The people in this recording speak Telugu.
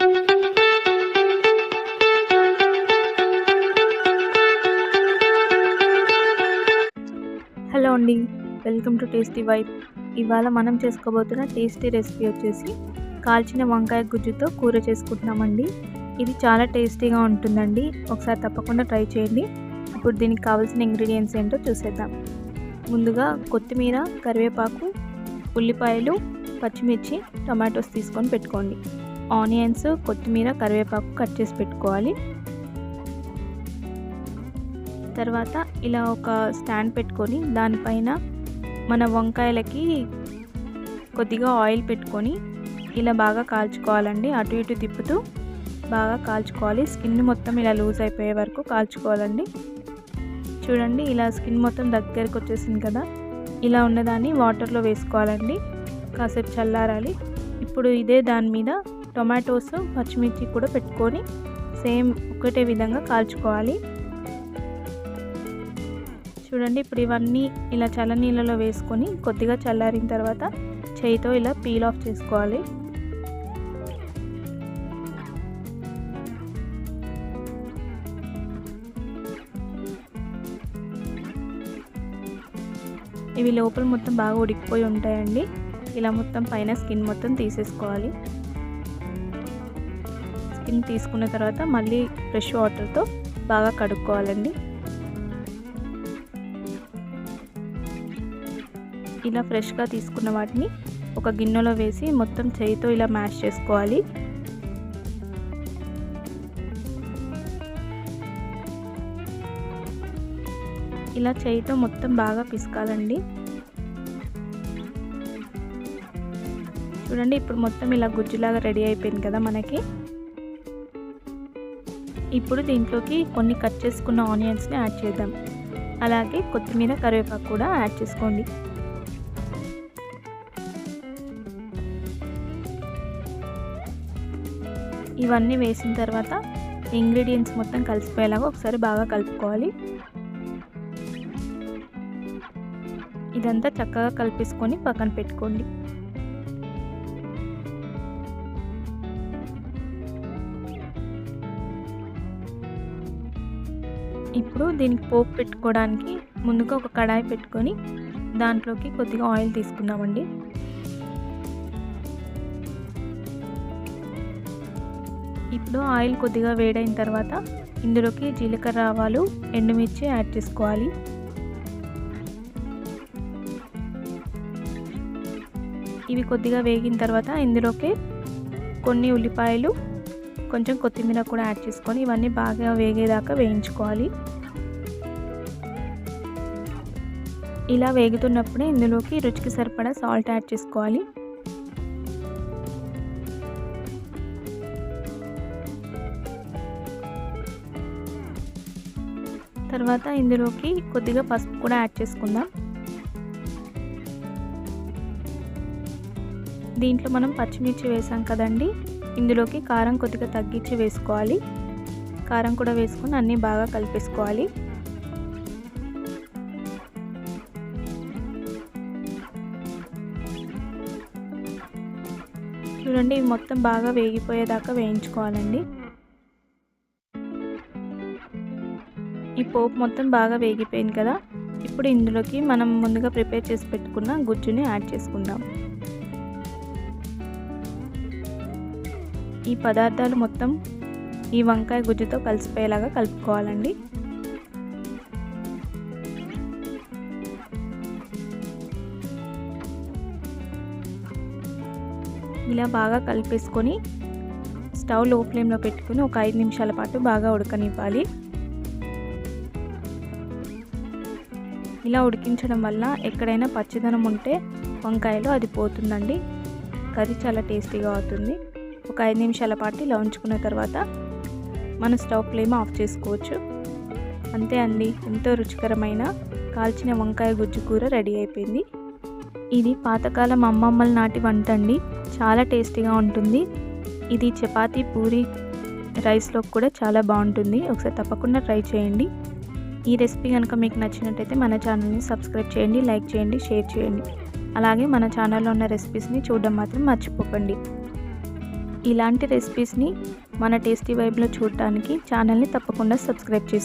హలో అండి, వెల్కమ్ టు టేస్టీ వైబ్. ఇవాళ మనం చేసుకోబోతున్న టేస్టీ రెసిపీ వచ్చేసి కాల్చిన వంకాయ గుజ్జుతో కూర చేసుకుంటున్నామండి. ఇది చాలా టేస్టీగా ఉంటుందండి. ఒకసారి తప్పకుండా ట్రై చేయండి. ఇప్పుడు దీనికి కావాల్సిన ఇంగ్రీడియంట్స్ ఏంటో చూసేద్దాం. ముందుగా కొత్తిమీర, కరివేపాకు, ఉల్లిపాయలు, పచ్చిమిర్చి, టమాటోస్ తీసుకొని పెట్టుకోండి. ఆనియన్స్, కొత్తిమీర, కరివేపాకు కట్ చేసి పెట్టుకోవాలి. తర్వాత ఇలా ఒక స్టాండ్ పెట్టుకొని దానిపైన మన వంకాయలకి కొద్దిగా ఆయిల్ పెట్టుకొని ఇలా బాగా కాల్చుకోవాలండి. అటు ఇటు తిప్పుతూ బాగా కాల్చుకోవాలి. స్కిన్ మొత్తం ఇలా లూజ్ అయిపోయే వరకు కాల్చుకోవాలండి. చూడండి, ఇలా స్కిన్ మొత్తం దగ్గరకు వచ్చేసింది కదా. ఇలా ఉన్నదాన్ని వాటర్లో వేసుకోవాలండి. కాసేపు చల్లారాలి. ఇప్పుడు ఇదే దాని మీద టొమాటోస్, పచ్చిమిర్చి కూడా పెట్టుకొని సేమ్ ఒకటే విధంగా కాల్చుకోవాలి. చూడండి, ఇప్పుడు ఇవన్నీ ఇలా చల్లనీళ్ళలో వేసుకొని కొద్దిగా చల్లారిన తర్వాత చేయితో ఇలా పీల్ ఆఫ్ చేసుకోవాలి. ఇవి లోపల మొత్తం బాగా ఉడికిపోయి ఉంటాయండి. ఇలా మొత్తం పైన స్కిన్ మొత్తం తీసేసుకోవాలి. స్కిన్ తీసుకున్న తర్వాత మళ్ళీ ఫ్రెష్ వాటర్తో బాగా కడుక్కోవాలండి. ఇలా ఫ్రెష్గా తీసుకున్న వాటిని ఒక గిన్నెలో వేసి మొత్తం చేయితో ఇలా మ్యాష్ చేసుకోవాలి. ఇలా చేయితో మొత్తం బాగా పిసకాలండి. చూడండి, ఇప్పుడు మొత్తం ఇలా గుజ్జులాగా రెడీ అయిపోయింది కదా మనకి. ఇప్పుడు దీంట్లోకి కొన్ని కట్ చేసుకున్న ఆనియన్స్ని యాడ్ చేద్దాం. అలాగే కొత్తిమీర, కరివేపాకు కూడా యాడ్ చేసుకోండి. ఇవన్నీ వేసిన తర్వాత ఇంగ్రీడియంట్స్ మొత్తం కలిసిపోయేలాగా ఒకసారి బాగా కలుపుకోవాలి. ఇదంతా చక్కగా కలిపేసుకొని పక్కన పెట్టుకోండి. ఇప్పుడు దీనికి పోపు పెట్టుకోవడానికి ముందుగా ఒక కడాయి పెట్టుకొని దాంట్లోకి కొద్దిగా ఆయిల్ తీసుకుందామండి. ఇప్పుడు ఆయిల్ కొద్దిగా వేడైన తర్వాత ఇందులోకి జీలకర్ర, ఆవాలు, ఎండుమిర్చి యాడ్ చేసుకోవాలి. ఇవి కొద్దిగా వేగిన తర్వాత ఇందులోకి కొన్ని ఉల్లిపాయలు, కొంచెం కొత్తిమీర కూడా యాడ్ చేసుకొని ఇవన్నీ బాగా వేగేదాకా వేయించుకోవాలి. ఇలా వేగుతున్నప్పుడే ఇందులోకి రుచికి సరిపడా సాల్ట్ యాడ్ చేసుకోవాలి. తర్వాత ఇందులోకి కొద్దిగా పసుపు కూడా యాడ్ చేసుకుందాం. దీంట్లో మనం పచ్చిమిర్చి వేసాం కదండి, ఇందులోకి కారం కొద్దిగా తగ్గించి వేసుకోవాలి. కారం కూడా వేసుకొని అన్నీ బాగా కలిపేసుకోవాలి. చూడండి, ఇవి మొత్తం బాగా వేగిపోయేదాకా వేయించుకోవాలండి. ఈ పోపు మొత్తం బాగా వేగిపోయింది కదా. ఇప్పుడు ఇందులోకి మనం ముందుగా ప్రిపేర్ చేసి పెట్టుకున్న గుజ్జుని యాడ్ చేసుకుందాం. ఈ పదార్థాలు మొత్తం ఈ వంకాయ గుజ్జుతో కలిసిపోయేలాగా కలుపుకోవాలండి. ఇలా బాగా కలిపేసుకొని స్టవ్ లో ఫ్లేమ్లో పెట్టుకుని ఒక 5 నిమిషాల పాటు బాగా ఉడకనివ్వాలి. ఇలా ఉడికించడం వల్ల ఎక్కడైనా పచ్చిదనం ఉంటే వంకాయలో అది పోతుందండి. కర్రీ చాలా టేస్టీగా అవుతుంది. ఒక 5 నిమిషాల పాటు ఇలా ఉంచుకున్న తర్వాత మన స్టవ్ ఫ్లేమ్ ఆఫ్ చేసుకోవచ్చు. అంతే అండి, ఎంతో రుచికరమైన కాల్చిన వంకాయ గుజ్జు కూర రెడీ అయిపోయింది. ఇది పాతకాలం అమ్మమ్మల నాటి వంట అండి. చాలా టేస్టీగా ఉంటుంది. ఇది చపాతీ, పూరి, రైస్లో కూడా చాలా బాగుంటుంది. ఒకసారి తప్పకుండా ట్రై చేయండి. ఈ రెసిపీ కనుక మీకు నచ్చినట్టయితే మన ఛానల్ని సబ్స్క్రైబ్ చేయండి, లైక్ చేయండి, షేర్ చేయండి. అలాగే మన ఛానల్లో ఉన్న రెసిపీస్ని చూడడం మాత్రం మర్చిపోకండి. ఇలాంటి రెసిపీస్ని మన టేస్టీ వైబ్లో చూడటానికి ఛానల్ని తప్పకుండా సబ్స్క్రైబ్ చేసుకోండి.